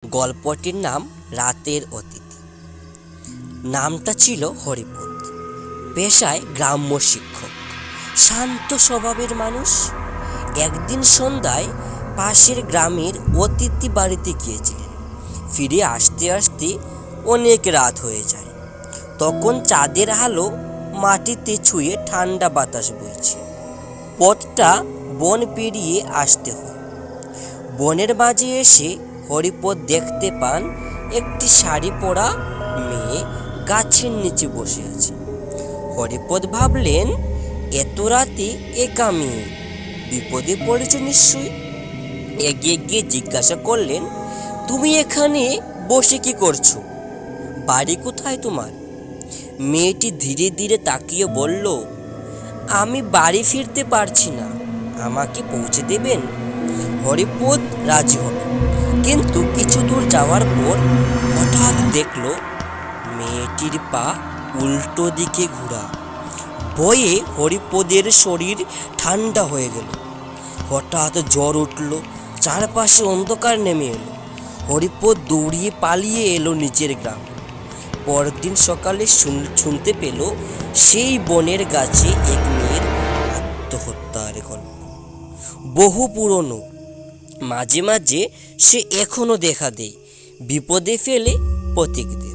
গল্পটির নাম রাতের অতিথি। নামটা ছিল হরিপদ। পেশায় গ্রাম্য শিক্ষক, শান্ত স্বভাবের মানুষ। একদিন সন্ধ্যায় পাশের গ্রামের অতিথি বাড়িতে গিয়েছিলেন। ফিরে আসতে আসতে অনেক রাত হয়ে যায়। তখন চাঁদের আলো মাটিতে ছুঁয়ে ঠান্ডা বাতাস বইছে। পথটা বন পেরিয়ে আসতে হয়। বনের মাঝে এসে হরিপদ দেখতে পান একটি শাড়ি পরা মেয়ে গাছের নিচে বসে আছে। হরিপদ ভাবলেন, এত রাতে একা মেয়ে, বিপদে পড়েছে নিশ্চয়ই। এগিয়ে গিয়ে জিজ্ঞাসা করলেন, তুমি এখানে বসে কি করছো? বাড়ি কোথায় তোমার? মেয়েটি ধীরে ধীরে তাকিয়ে বলল, আমি বাড়ি ফিরতে পারছি না, আমাকে পৌঁছে দেবেন? হরিপদ রাজি হল, কিন্তু কিছু দূর যাওয়ার পর হঠাৎ দেখল মেয়েটির পা উল্টো দিকে ঘোরা। ভয়ে হরিপদের শরীর ঠান্ডা হয়ে গেল। হঠাৎ জ্বর উঠল, চারপাশে অন্ধকার নেমে এলো। হরিপদ দৌড়িয়ে পালিয়ে এলো নিজের গ্রাম। পরের দিন সকালে শুনতে পেল সেই বনের গাছে এক মেয়ের আত্মহত্যার গল্প। বহু পুরনো, মাঝে মাঝে সে এখনো দেখা দেয়, বিপদে ফেলে প্রতীক দেয়।